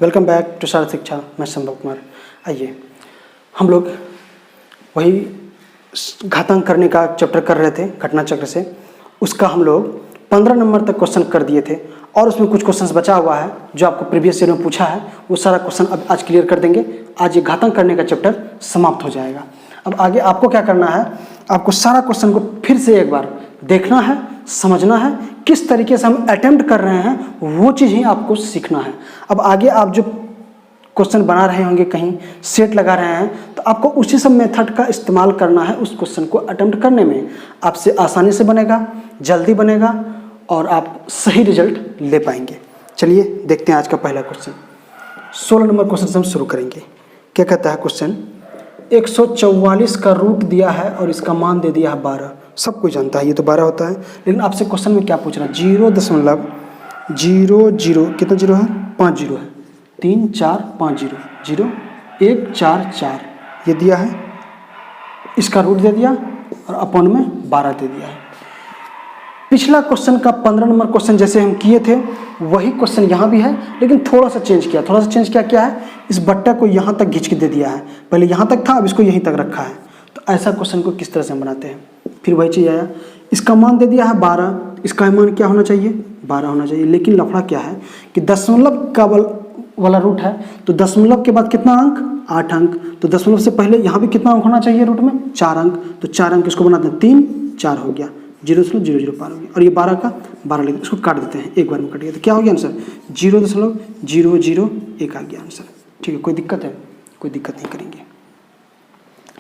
Welcome back to सारथी शिक्षा। मैं संभव कुमार। आइए हम लोग वही घातांक करने का चैप्टर कर रहे थे घटना चक्र से। उसका हम लोग 15 नंबर तक क्वेश्चन कर दिए थे और उसमें कुछ क्वेश्चंस बचा हुआ है जो आपको प्रीवियस ईयर में पूछा है। वो सारा क्वेश्चन अब आज क्लियर कर देंगे। आज ये घातांक करने का चैप्टर समाप्त हो जाएगा। अब आगे आपको क्या करना है, आपको सारा क्वेश्चन को फिर से एक बार देखना है, समझना है, किस तरीके से हम अटेम्प्ट कर रहे हैं वो चीज़ ही आपको सीखना है। अब आगे आप जो क्वेश्चन बना रहे होंगे, कहीं सेट लगा रहे हैं, तो आपको उसी सब मेथड का इस्तेमाल करना है उस क्वेश्चन को अटेम्प्ट करने में। आपसे आसानी से बनेगा, जल्दी बनेगा और आप सही रिजल्ट ले पाएंगे। चलिए देखते हैं आज का पहला क्वेश्चन। 16 नंबर क्वेश्चन से हम शुरू करेंगे। क्या कहता है क्वेश्चन, 144 का रूट दिया है और इसका मान दे दिया है 12। सब कोई जानता है ये तो 12 होता है, लेकिन आपसे क्वेश्चन में क्या पूछ रहा है, 0.00 कितना जीरो है, 5 जीरो है, 3 4 5 जीरो 0 1 4 4 ये दिया है, इसका रूट दे दिया और अपॉन में 12 दे दिया है। पिछला क्वेश्चन का 15 नंबर क्वेश्चन जैसे हम किए थे वही क्वेश्चन यहाँ भी है, लेकिन थोड़ा सा चेंज किया। क्या है, इस बट्टा को यहाँ तक खींच के दे दिया है। पहले यहाँ तक था, अब इसको यहीं तक रखा है। तो ऐसा क्वेश्चन को किस तरह से हम बनाते हैं, फिर वही चीज़ आया। इसका मान दे दिया है 12, इसका मान क्या होना चाहिए, 12 होना चाहिए। लेकिन लफड़ा क्या है कि दशमलव का वाला रूट है, तो दशमलव के बाद कितना अंक, 8 अंक। तो दशमलव से पहले यहाँ भी कितना अंक होना चाहिए रूट में, 4 अंक। तो 4 अंक इसको बनाते हैं, 3 4 हो गया, 0.00 पार हो गया। और ये 12 का 12 लेते, इसको काट देते हैं, एक बार में कट गया। तो क्या हो गया आंसर, 0.001 आ गया आंसर। ठीक है, कोई दिक्कत है, कोई दिक्कत नहीं करेंगे।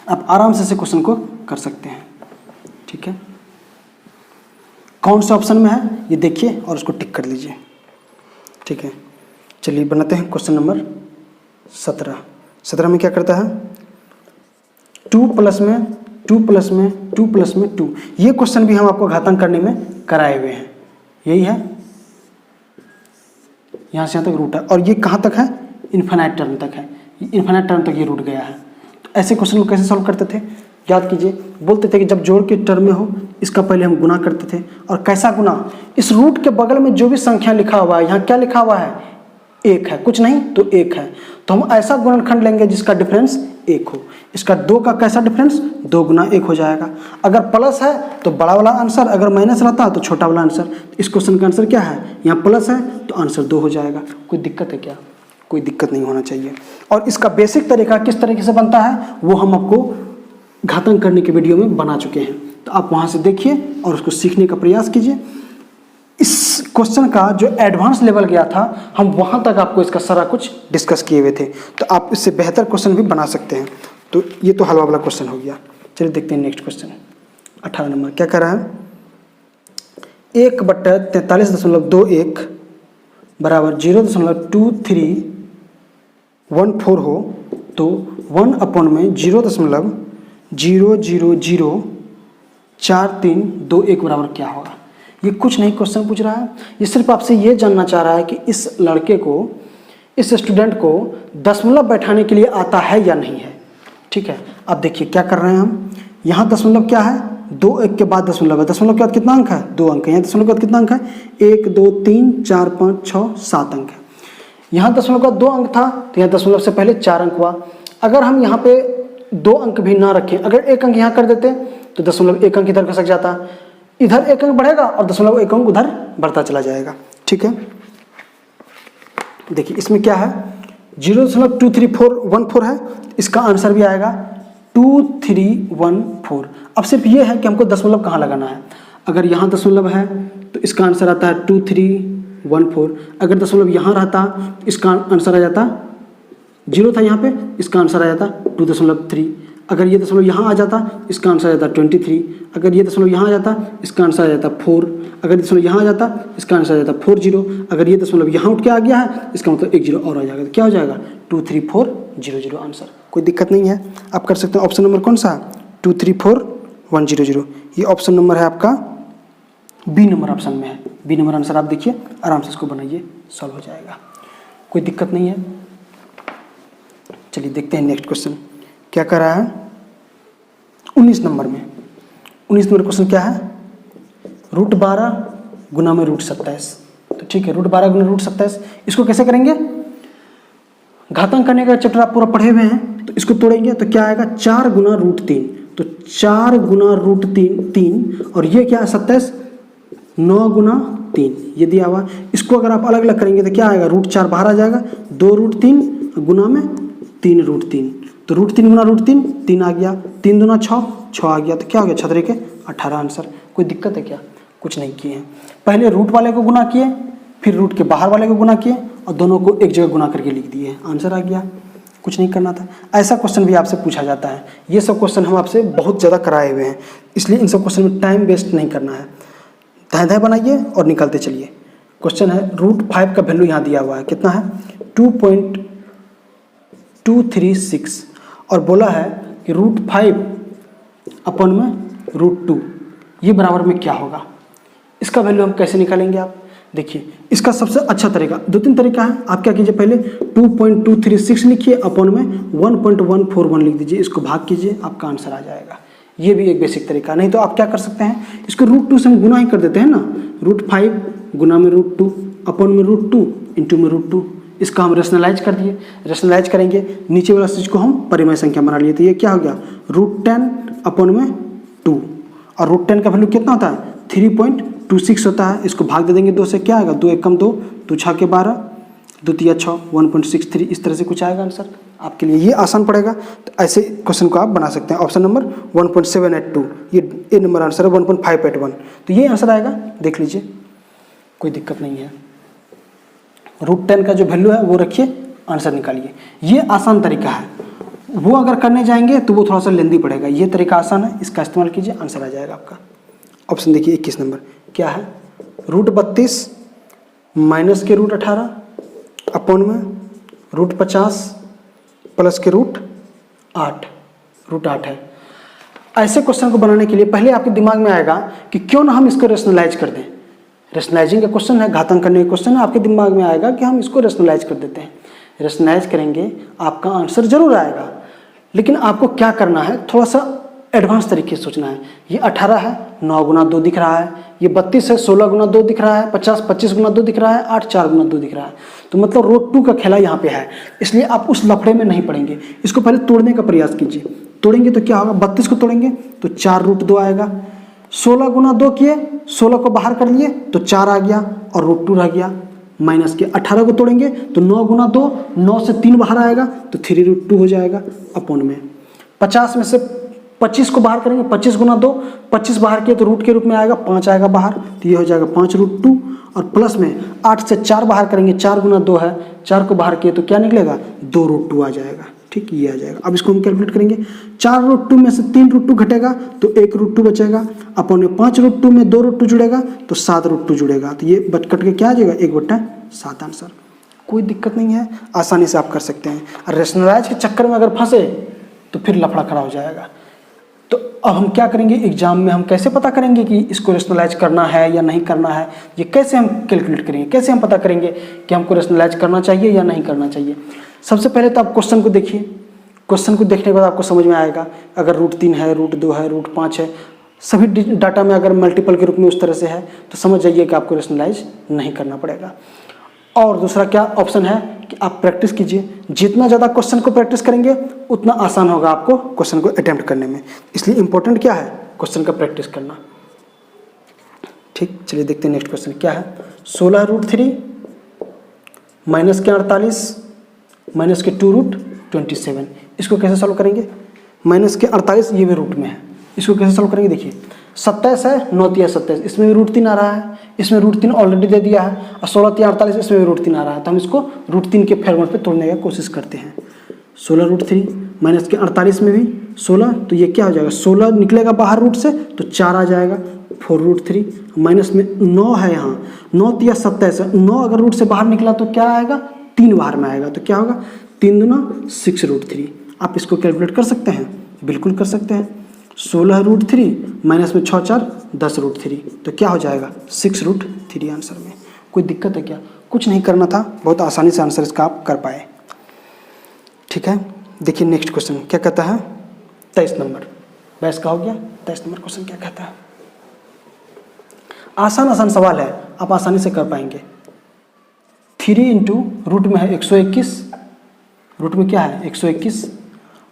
आप आराम से क्वेश्चन को कर सकते हैं। ठीक है, कौन सा ऑप्शन में है ये देखिए और उसको टिक कर लीजिए। ठीक है, चलिए बनाते हैं क्वेश्चन नंबर 17। 17 में क्या करता है, 2 प्लस में 2 प्लस में 2 प्लस में 2। ये क्वेश्चन भी हम आपको घातांक करने में कराए हुए हैं। यही है, यहाँ से यहाँ तक रूट है और ये कहाँ तक है, इन्फिनाइट टर्म तक है। इन्फिनाइट टर्म तक ये रूट गया है। तो ऐसे क्वेश्चन को कैसे सॉल्व करते थे, याद कीजिए। बोलते थे कि जब जोड़ के टर्म में हो इसका पहले हम गुना करते थे। और कैसा गुना, इस रूट के बगल में जो भी संख्या लिखा हुआ है, यहाँ क्या लिखा हुआ है, 1 है, कुछ नहीं तो 1 है। तो हम ऐसा गुणनखंड लेंगे जिसका डिफरेंस 1 हो। इसका 2 का कैसा डिफरेंस, 2 गुना 1 हो जाएगा। अगर प्लस है तो बड़ा वाला आंसर, अगर माइनस रहता है तो छोटा वाला आंसर। इस क्वेश्चन का आंसर क्या है, यहाँ प्लस है तो आंसर 2 हो जाएगा। कोई दिक्कत है क्या, कोई दिक्कत नहीं होना चाहिए। और इसका बेसिक तरीका किस तरीके से बनता है वो हम आपको घातांक करने के वीडियो में बना चुके हैं। तो आप वहाँ से देखिए और उसको सीखने का प्रयास कीजिए। इस क्वेश्चन का जो एडवांस लेवल गया था, हम वहाँ तक आपको इसका सारा कुछ डिस्कस किए हुए थे। तो आप इससे बेहतर क्वेश्चन भी बना सकते हैं। तो ये तो हलवा वाला क्वेश्चन हो गया। चलिए देखते हैं नेक्स्ट क्वेश्चन। 18 नंबर क्या कर रहा है, 1/43.21 बराबर 0.2314 हो तो 1 अपॉन में 0.0004321 बराबर क्या होगा। ये कुछ नहीं क्वेश्चन पूछ रहा है, ये सिर्फ आपसे ये जानना चाह रहा है कि इस लड़के को, इस स्टूडेंट को दशमलव बैठाने के लिए आता है या नहीं है। ठीक है, अब देखिए क्या कर रहे हैं हम। यहाँ दशमलव क्या है, 2 1 के बाद दशमलव है। दशमलव के बाद कितना अंक है, 2 अंक है। यहाँ दशमलव के बाद कितना अंक है, 1 2 3 4 5 6 7 अंक है। यहाँ दशमलव का 2 अंक था तो यहाँ दशमलव से पहले 4 अंक हुआ। अगर हम यहाँ पे 2 अंक भी ना रखें, अगर 1 अंक यहाँ कर देते तो दशमलव 1 अंक इधर खसक जाता, इधर 1 अंक बढ़ेगा और दशमलव 1 अंक उधर बढ़ता चला जाएगा। ठीक है, देखिए इसमें क्या है, 0.23414 है, इसका आंसर भी आएगा 2314। अब सिर्फ ये है कि हमको दशमलव कहाँ लगाना है। अगर यहाँ दशमलव है तो इसका आंसर आता है 2314। अगर दशमलव यहाँ रहता तो इसका आंसर आ जाता, 0 था यहाँ पे, इसका आंसर आ जाता 2.3। अगर ये दशमलव यहाँ आ जाता इसका आंसर आ जाता 23। अगर ये दशमलव यहाँ आ जाता इसका आंसर आ जाता 4। अगर ये दशमलव यहाँ आ जाता इसका आंसर आ जाता 40। अगर ये दशमलव यहाँ उठ के आ गया है इसका मतलब 1 0 और आ जाएगा। तो क्या हो जाएगा, 23400 आंसर। कोई दिक्कत नहीं है, आप कर सकते हैं। ऑप्शन नंबर कौन सा, 234100। ये ऑप्शन नंबर है आपका बी नंबर ऑप्शन में है। बी नंबर आंसर आप देखिए, आराम से इसको बनाइए, सॉल्व हो जाएगा, कोई दिक्कत नहीं है। चलिए देखते हैं नेक्स्ट क्वेश्चन क्या कर रहा है। 19 नंबर में 19 नंबर क्वेश्चन क्या है, √12 गुना में √27। तो ठीक है, √12 गुना √27 इसको कैसे करेंगे, घातांक करने का चैप्टर आप पूरा पढ़े हुए हैं, तो इसको तोड़ेंगे तो क्या आएगा 4 गुना √3, तो 4 गुना √3 और ये क्या है 27, 9 गुना 3 ये दिया हुआ। इसको अगर आप अलग अलग करेंगे तो क्या आएगा √4 बाहर आ जाएगा, 2 √3 गुना में 3 √3, तो √3 गुना √3 3 आ गया, 3 दूना 6 आ गया, तो क्या हो गया 6 के 18 आंसर। कोई दिक्कत है क्या? कुछ नहीं किए हैं, पहले रूट वाले को गुना किए, फिर रूट के बाहर वाले को गुना किए और दोनों को एक जगह गुना करके लिख दिए, आंसर आ गया। कुछ नहीं करना था। ऐसा क्वेश्चन भी आपसे पूछा जाता है। ये सब क्वेश्चन हम आपसे बहुत ज़्यादा कराए हुए हैं, इसलिए इन सब क्वेश्चन में टाइम वेस्ट नहीं करना है। धाय बनाइए और निकलते चलिए। क्वेश्चन है √5 का वैल्यू यहाँ दिया हुआ है, कितना है 2.236 और बोला है कि √5 अपन में √2 ये बराबर में क्या होगा। इसका वैल्यू हम कैसे निकालेंगे आप देखिए। इसका सबसे अच्छा तरीका 2-3 तरीका है। आप क्या कीजिए, पहले 2.236 लिखिए, अपन में 1.141 लिख दीजिए, इसको भाग कीजिए, आपका आंसर आ जाएगा। ये भी एक बेसिक तरीका। नहीं तो आप क्या कर सकते हैं, इसको √2 से हम गुना ही कर देते हैं ना, √5 गुना में √2 अपन में √2 इंटू में √2, इसका हम रेशनलाइज कर दिए। रेशनलाइज करेंगे, नीचे वाला चीज़ को हम परिमेय संख्या बना लिए, तो ये क्या हो गया √10 अपन में 2 और √10 का वैल्यू कितना होता है 3.26 होता है। इसको भाग दे देंगे 2 से, क्या आएगा 2 एकम 2, 2 6 के 12, 2 3 6 1.63, इस तरह से कुछ आएगा आंसर। आपके लिए ये आसान पड़ेगा, तो ऐसे क्वेश्चन को आप बना सकते हैं। ऑप्शन नंबर 1.782 ये नंबर आंसर है, 1.581, तो ये आंसर आएगा, देख लीजिए, कोई दिक्कत नहीं है। √10 का जो वैल्यू है वो रखिए, आंसर निकालिए। ये आसान तरीका है, वो अगर करने जाएंगे तो वो थोड़ा सा लेंदी पड़ेगा। ये तरीका आसान है, इसका इस्तेमाल कीजिए, आंसर आ जाएगा आपका। ऑप्शन देखिए 21 नंबर क्या है, √32 माइनस के √18 अपन में √50 प्लस के √8 है। ऐसे क्वेश्चन को बनाने के लिए पहले आपके दिमाग में आएगा कि क्यों ना हम इसको रेशनलाइज कर दें। रेशनलाइजिंग का क्वेश्चन है, घातांक करने का क्वेश्चन है, आपके दिमाग में आएगा कि हम इसको रेशनलाइज कर देते हैं। रेशनलाइज करेंगे आपका आंसर जरूर आएगा, लेकिन आपको क्या करना है, थोड़ा सा एडवांस तरीके से सोचना है। ये 18 है, 9 गुना 2 दिख रहा है, ये 32 है, 16 गुना 2 दिख रहा है, 50 25 गुना 2 दिख रहा है, 8 4 गुना 2 दिख रहा है, तो मतलब √2 का खेला यहाँ पे है, इसलिए आप उस लफड़े में नहीं पड़ेंगे। इसको पहले तोड़ने का प्रयास कीजिए। तोड़ेंगे तो क्या होगा, 32 को तोड़ेंगे तो 4 √2 आएगा, 16 गुना 2 किए, 16 को बाहर कर लिए तो 4 आ गया और √2 रह गया, माइनस के 18 को तोड़ेंगे तो 9 गुना 2, 9 से 3 बाहर आएगा तो 3√2 हो जाएगा अपन में। 50 में से 25 को बाहर करेंगे, 25 गुना 2, 25 बाहर किए तो रूट के रूप में आएगा, 5 आएगा बाहर, तो ये हो जाएगा 5√2 और प्लस में 8 से 4 बाहर करेंगे, 4 गुना 2 है, 4 को बाहर किए तो क्या निकलेगा 2√2 आ जाएगा। ठीक, ये आ जाएगा। अब इसको हम कैलकुलेट करेंगे, 4√2 में से 3√2 घटेगा तो 1√2 बचेगा, अपन में 5√2 में 2√2 जुड़ेगा तो 7√2 जुड़ेगा, तो ये बच कट के क्या आ जाएगा 1/7 आंसर। कोई दिक्कत नहीं है, आसानी से आप कर सकते हैं। और रेशनलाइज के चक्कर में अगर फंसे तो फिर लफड़ा खड़ा हो जाएगा। तो अब हम क्या करेंगे, एग्जाम में हम कैसे पता करेंगे कि इसको रेशनलाइज करना है या नहीं करना है, ये कैसे हम कैलकुलेट करेंगे, कैसे हम पता करेंगे कि हमको रेशनलाइज करना चाहिए या नहीं करना चाहिए। सबसे पहले तो आप क्वेश्चन को देखिए, क्वेश्चन को देखने के बाद आपको समझ में आएगा, अगर √3 है, √2 है, √5 है, सभी डाटा में अगर मल्टीपल के रूप में उस तरह से है तो समझ जाइए कि आपको रेशनलाइज नहीं करना पड़ेगा। और दूसरा क्या ऑप्शन है कि आप प्रैक्टिस कीजिए, जितना ज़्यादा क्वेश्चन को प्रैक्टिस करेंगे उतना आसान होगा आपको क्वेश्चन को अटेम्प्ट करने में, इसलिए इंपॉर्टेंट क्या है क्वेश्चन का प्रैक्टिस करना। ठीक, चलिए देखते हैं नेक्स्ट क्वेश्चन क्या है। 16√3 माइनस के 48 माइनस के 2√27, इसको कैसे सॉल्व करेंगे। माइनस के 48 ये भी रूट में है, इसको कैसे सॉल्व करेंगे, देखिए 27 है, 9 3 27, इसमें भी √3 आ रहा है, इसमें √3 ऑलरेडी दे दिया है, और 16 3 48 इसमें भी √3 आ रहा है, तो हम इसको √3 के फॉर्मेट पे तोड़ने की कोशिश करते हैं। 16√3 माइनस के 48 में भी 16, तो ये क्या हो जाएगा, 16 निकलेगा बाहर रूट से तो 4 आ जाएगा, 4√3 माइनस में 9 है, यहाँ 9 3 27 है, 9 अगर रूट से बाहर निकला तो क्या आएगा, 3 बाहर में आएगा, तो क्या होगा 3 दूना 6√3। आप इसको कैलकुलेट कर सकते हैं, बिल्कुल कर सकते हैं। 16√3 माइनस में 6 4 10√3, तो क्या हो जाएगा 6√3 आंसर में। कोई दिक्कत है क्या, कुछ नहीं करना था, बहुत आसानी से आंसर इसका आप कर पाए। ठीक है, देखिए नेक्स्ट क्वेश्चन क्या कहता है, 23 नंबर 22 का हो गया, 23 नंबर क्वेश्चन क्या कहता है। आसान सवाल है, आप आसानी से कर पाएंगे। 3 इंटू रूट में है 121 रूट में क्या है 121,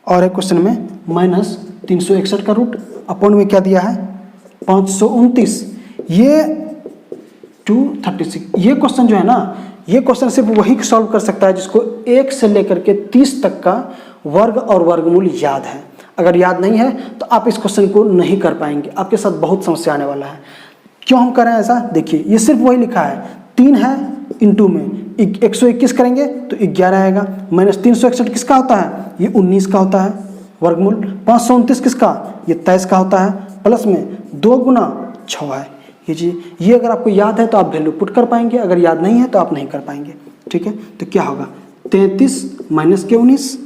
और एक क्वेश्चन में माइनस 361 का रूट, अपॉन में क्या दिया है 529, ये 236। ये क्वेश्चन जो है ना, ये क्वेश्चन सिर्फ वही सॉल्व कर सकता है जिसको 1 से लेकर के 30 तक का वर्ग और वर्गमूल याद है। अगर याद नहीं है तो आप इस क्वेश्चन को नहीं कर पाएंगे, आपके साथ बहुत समस्या आने वाला है। क्यों हम कर रहे हैं ऐसा, देखिए ये सिर्फ वही लिखा है, 3 है इंटू में 121 करेंगे तो 11 आएगा, माइनस 361 किसका होता है, ये 19 का होता है वर्गमूल, 529 किसका, ये 23 का होता है, प्लस में 2 गुना 6 है ये चीज़। ये अगर आपको याद है तो आप वैल्यू पुट कर पाएंगे, अगर याद नहीं है तो आप नहीं कर पाएंगे। ठीक है, तो क्या होगा 33 माइनस के 19,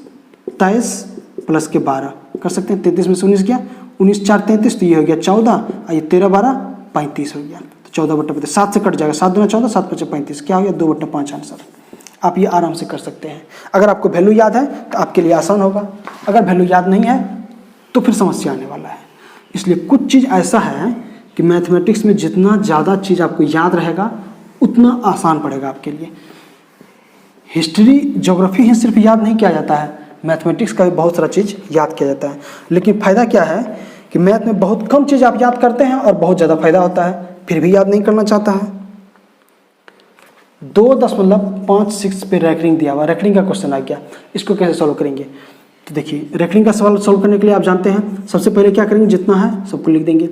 23 प्लस के 12 कर सकते हैं, 33 में से 19 गया, 19 4 33, तो ये हो गया 14, और ये 13 12 35 हो गया, तो 14/35 7 से कट जाएगा, 7 दूना 14, 7 5 35, क्या हो गया 2/5 आंसर। आप ये आराम से कर सकते हैं। अगर आपको वैल्यू याद है तो आपके लिए आसान होगा, अगर वैल्यू याद नहीं है तो फिर समस्या आने वाला है। इसलिए कुछ चीज़ ऐसा है कि मैथमेटिक्स में जितना ज़्यादा चीज़ आपको याद रहेगा उतना आसान पड़ेगा आपके लिए। हिस्ट्री ज्योग्राफी ही सिर्फ याद नहीं किया जाता है, मैथमेटिक्स का भी बहुत सारा चीज़ याद किया जाता है। लेकिन फ़ायदा क्या है कि मैथ में बहुत कम चीज़ आप याद करते हैं और बहुत ज़्यादा फायदा होता है, फिर भी याद नहीं करना चाहता है। 2.56 पे रैंकिंग दिया हुआ, रैंकिंग का क्वेश्चन आ गया, इसको कैसे सॉल्व करेंगे। तो देखिए रैंकिंग का सवाल सॉल्व करने के लिए आप जानते हैं सबसे पहले क्या करेंगे, जितना है सबको लिख देंगे,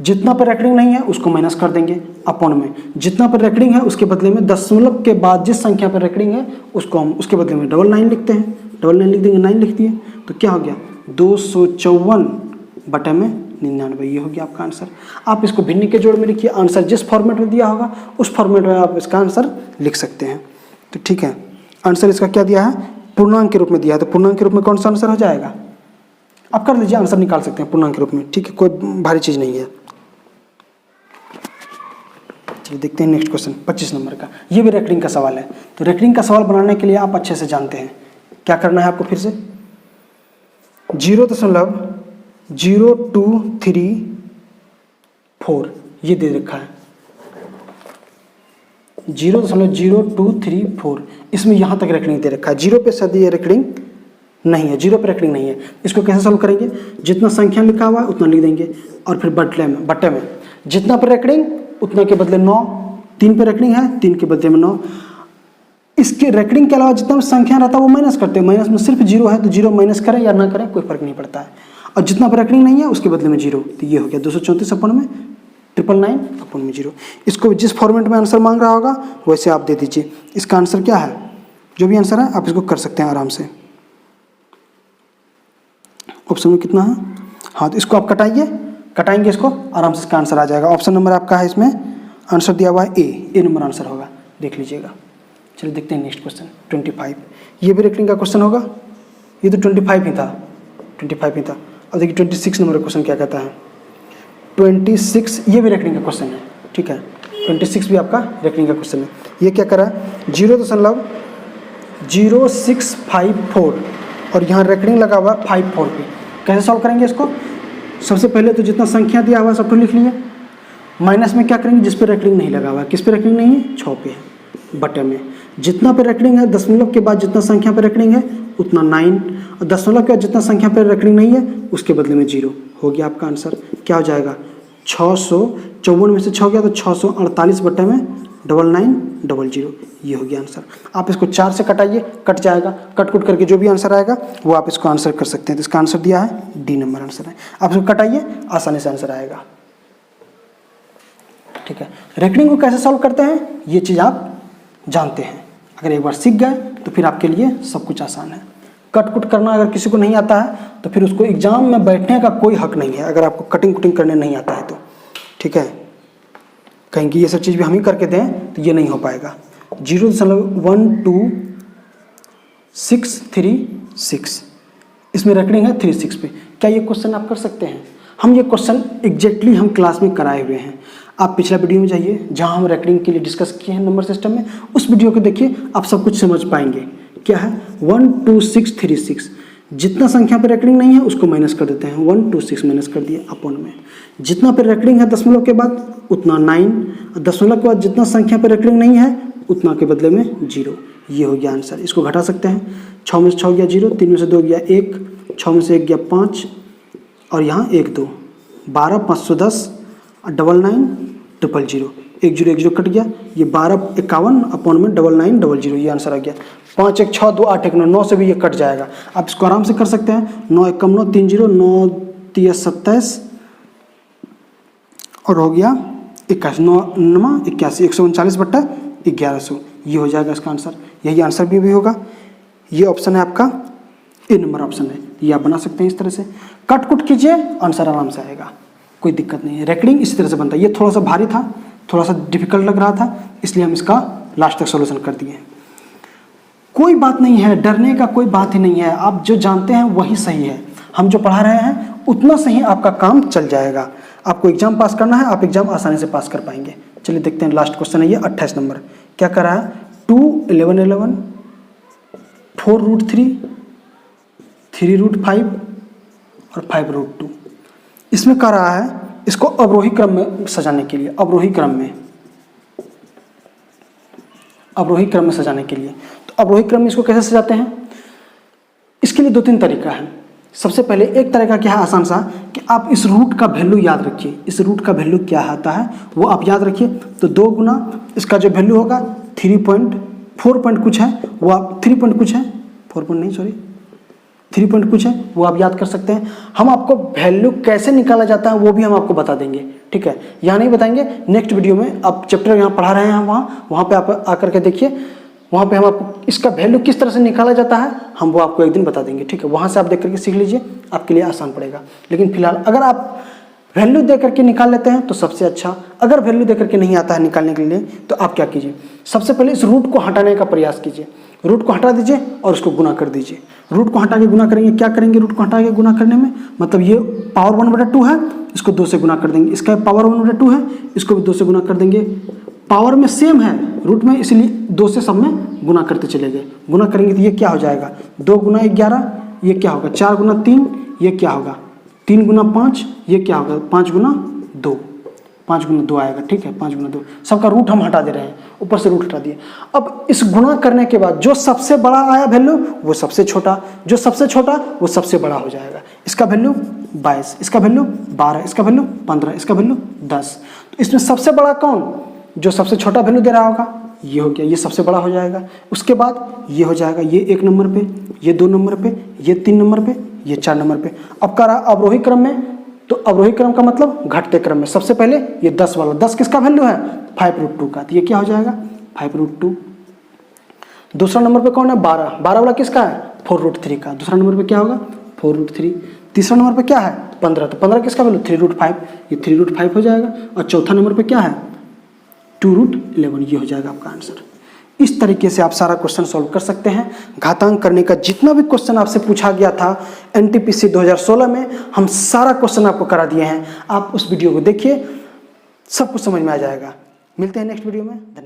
जितना पर रैंकिंग नहीं है उसको माइनस कर देंगे अपॉन में, जितना पर रैंकिंग है उसके बदले में दशमलव के बाद जिस संख्या पर रैंकिंग है उसको हम उसके बदले में 99 लिखते हैं, 99 लिख देंगे, 9 लिख दिए, तो क्या हो गया 254/99, ये हो गया आपका आंसर। आप इसको भिन्न के जोड़ में लिखिए, आंसर जिस फॉर्मेट में दिया होगा उस फॉर्मेट में आप इसका आंसर लिख सकते हैं। तो ठीक है, आंसर इसका क्या दिया है, पूर्णांक के रूप में दिया है, तो पूर्णांक के रूप में कौन सा आंसर हो जाएगा, आप कर लीजिए, आंसर निकाल सकते हैं पूर्णांक के रूप में। ठीक है, कोई भारी चीज़ नहीं है। चलिए देखते हैं नेक्स्ट क्वेश्चन 25 नंबर का, ये भी रैंकिंग का सवाल है। तो रैंकिंग का सवाल बनाने के लिए आप अच्छे से जानते हैं क्या करना है आपको, फिर से 0.0234 ये दे रखा है, 0.0234, इसमें यहाँ तक रैंकिंग दे रखा है, 0 पे शायद ये रैंकिंग नहीं है, 0 पे रैंकिंग नहीं है। इसको कैसे सॉल्व करेंगे, जितना संख्या लिखा हुआ है उतना लिख देंगे, और फिर बट्टे में जितना पर रैंकिंग उतना के बदले 9, 3 पे रैंकिंग है 3 के बदले में 9, इसके रैंकिंग के अलावा जितना संख्या रहता है वो माइनस करते हैं, माइनस में सिर्फ 0 है तो 0 माइनस करें या ना करें कोई फर्क नहीं पड़ता है, और जितना पर रैंकिंग नहीं है उसके बदले में 0, तो ये हो गया 234 अपॉन में 999 अपॉन में 0। इसको जिस फॉर्मेट में आंसर मांग रहा होगा वैसे आप दे दीजिए। इसका आंसर क्या है, जो भी आंसर है आप इसको कर सकते हैं आराम से। ऑप्शन में कितना है, हाँ तो इसको आप कटाएंगे इसको, आराम से इसका आंसर आ जाएगा। ऑप्शन नंबर आपका है, इसमें आंसर दिया हुआ है ए नंबर आंसर होगा, देख लीजिएगा। चलिए देखते हैं नेक्स्ट क्वेश्चन 25, ये भी रैंकिंग का क्वेश्चन होगा, ये तो 25 ही था। अब देखिए 26 नंबर क्वेश्चन क्या कहता है, 26 ये भी रैंकिंग का क्वेश्चन है। ठीक है, 26 भी आपका रैंकिंग का क्वेश्चन है। ये क्या करा 0.0654 और यहाँ रैंकिंग लगा हुआ 54 पे, कैसे सॉल्व करेंगे इसको, सबसे पहले तो जितना संख्या दिया हुआ सब तो लिख लिए, माइनस में क्या करेंगे जिस पे रैंकिंग नहीं लगा हुआ है, किस पे रैंकिंग नहीं है 6 पे है, बटे में जितना पे रैंकिंग है दशमलव के बाद जितना संख्या पे रैंकिंग है उतना 9, और दशमलव के बाद जितना संख्या पे रैंकिंग नहीं है उसके बदले में 0 हो गया आपका आंसर। क्या हो जाएगा 654 में से 6 गया तो 648 बटे में 9900, ये हो गया आंसर। आप इसको 4 से कटाइए, कट जाएगा, कट करके जो भी आंसर आएगा वो आप इसको आंसर कर सकते हैं। तो इसका आंसर दिया है डी नंबर आंसर है, आप इसको कटाइए आसानी से आंसर आएगा। ठीक है, रैंकिंग को कैसे सॉल्व करते हैं ये चीज़ आप जानते हैं, अगर एक बार सीख गए तो फिर आपके लिए सब कुछ आसान है। कट करना अगर किसी को नहीं आता है तो फिर उसको एग्जाम में बैठने का कोई हक नहीं है, अगर आपको कटिंग करने नहीं आता है तो। ठीक है, कहीं की ये सब चीज़ भी हम ही करके दें तो ये नहीं हो पाएगा। 0.12636 इसमें रैंकिंग है 36 पे। क्या ये क्वेश्चन आप कर सकते हैं, हम ये क्वेश्चन एग्जैक्टली हम क्लास में कराए हुए हैं। आप पिछला वीडियो में जाइए जहां हम रैंकिंग के लिए डिस्कस किए हैं नंबर सिस्टम में, उस वीडियो को देखिए, आप सब कुछ समझ पाएंगे। क्या है 12636, जितना संख्या पर रैंकिंग नहीं है उसको माइनस कर देते हैं, 126 माइनस कर दिए अपॉन में, जितना पर रैंकिंग है दशमलव के बाद उतना 9, दशमलव के बाद जितना संख्या पर रैंकिंग नहीं है उतना के बदले में 0। ये हो गया आंसर। इसको घटा सकते हैं, 6 में से 6 गया 0, 3 में से 2 गया 1, 6 में से 1 गया 5 और यहाँ 1 2, 12 510 और 99 000, 1 0 1 0 कट गया। ये 12 51 अपॉन में 99 00, ये आंसर आ गया। 5 1 6 2 8 1 9, 9 से भी ये कट जाएगा। आप इसको आराम से कर सकते हैं। 9 1 9 3 0, 9 3 27 और हो गया 21, 9 9 81, 139/1100, ये हो जाएगा इसका आंसर। यही आंसर भी होगा। ये ऑप्शन है आपका ए नंबर ऑप्शन है। ये आप बना सकते हैं इस तरह से, कट कुट कीजिए, आंसर आराम से आएगा, कोई दिक्कत नहीं है। रेकॉर्डिंग इसी तरह से बनता है। ये थोड़ा सा भारी था, थोड़ा सा डिफिकल्ट लग रहा था, इसलिए हम इसका लास्ट तक सॉल्यूशन कर दिए। कोई बात नहीं है, डरने का कोई बात ही नहीं है। आप जो जानते हैं वही सही है। हम जो पढ़ा रहे हैं उतना सही आपका काम चल जाएगा। आपको एग्जाम पास करना है, आप एग्जाम आसानी से पास कर पाएंगे। चलिए देखते हैं, लास्ट क्वेश्चन है ये 28 नंबर। क्या कर रहा है? 2 11 11 4√3 3√5 और 5√2। इसमें कर रहा है इसको अवरोही क्रम में सजाने के लिए, अवरोही क्रम में सजाने के लिए। तो अवरोही क्रम में इसको कैसे सजाते हैं? इसके लिए 2-3 तरीका है। सबसे पहले एक तरीका क्या है आसान सा, कि आप इस रूट का वैल्यू याद रखिए। इस रूट का वैल्यू क्या आता है वो आप याद रखिए। तो 2 गुना इसका जो वैल्यू होगा 3.4 पॉइंट कुछ है, वो आप 3 पॉइंट कुछ है, 4 पॉइंट नहीं सॉरी 3 पॉइंट कुछ है, वो आप याद कर सकते हैं। हम आपको वैल्यू कैसे निकाला जाता है वो भी हम आपको बता देंगे, ठीक है। यहाँ नहीं बताएंगे, नेक्स्ट वीडियो में। आप चैप्टर यहाँ पढ़ा रहे हैं वहाँ पे आप आकर के देखिए, वहाँ पे हम आपको इसका वैल्यू किस तरह से निकाला जाता है हम वो आपको एक दिन बता देंगे, ठीक है। वहाँ से आप देख करके सीख लीजिए, आपके लिए आसान पड़ेगा। लेकिन फिलहाल अगर आप वैल्यू दे करके निकाल लेते हैं तो सबसे अच्छा। अगर वैल्यू दे करके नहीं आता है निकालने के लिए तो आप क्या कीजिए, सबसे पहले इस रूट को हटाने का प्रयास कीजिए। रूट को हटा दीजिए और उसको गुना कर दीजिए। रूट को हटा के गुना करेंगे, क्या करेंगे रूट को हटा के गुना करने में? मतलब ये पावर 1/2 है, इसको 2 से गुना कर देंगे। इसका पावर 1/2 है, इसको भी 2 से गुना कर देंगे। पावर में सेम है रूट में, इसलिए 2 से सब में गुना करते चले गए। गुना करेंगे तो ये क्या हो जाएगा? 2 गुना 11, ये क्या होगा? 4 गुना 3, ये क्या होगा? 3 गुना 5, ये क्या होगा? 5 गुना 2, 5 गुना 2 आएगा, ठीक है। 5 गुना 2, सबका रूट हम हटा दे रहे हैं, ऊपर से रूट हटा दिए। अब इस गुना करने के बाद जो सबसे बड़ा आया वैल्यू वो सबसे छोटा, जो सबसे छोटा वो सबसे बड़ा हो जाएगा। इसका वैल्यू 22, इसका वैल्यू 12, इसका वैल्यू 15, इसका वैल्यू 10। तो इसमें सबसे बड़ा कौन? जो सबसे छोटा वैल्यू दे रहा होगा, ये हो गया, ये सबसे बड़ा हो जाएगा। उसके बाद ये हो जाएगा, ये 1 नंबर पे, ये 2 नंबर पे, ये 3 नंबर पे, ये 4 नंबर पे। अब कर रहा अवरोही क्रम में, तो अवरोही क्रम का मतलब घटते क्रम में। सबसे पहले ये 10 वाला, 10 किसका वैल्यू है? 5√2 का, तो ये क्या हो जाएगा? 5√2। दूसरा नंबर पे कौन है? 12, 12 वाला किसका है? 4√3 का। दूसरा नंबर पे क्या होगा? 4√3। तीसरा नंबर पे क्या है? 15, तो 15 किसका वैल्यू? 3√5, ये 3√5 हो जाएगा। और चौथा नंबर पे क्या है? 2√11, ये हो जाएगा आपका आंसर। इस तरीके से आप सारा क्वेश्चन सॉल्व कर सकते हैं। घातांक करने का जितना भी क्वेश्चन आपसे पूछा गया था एनटीपीसी 2016 में, हम सारा क्वेश्चन आपको करा दिए हैं। आप उस वीडियो को देखिए, सब कुछ समझ में आ जाएगा। मिलते हैं नेक्स्ट वीडियो में। धन्यवाद।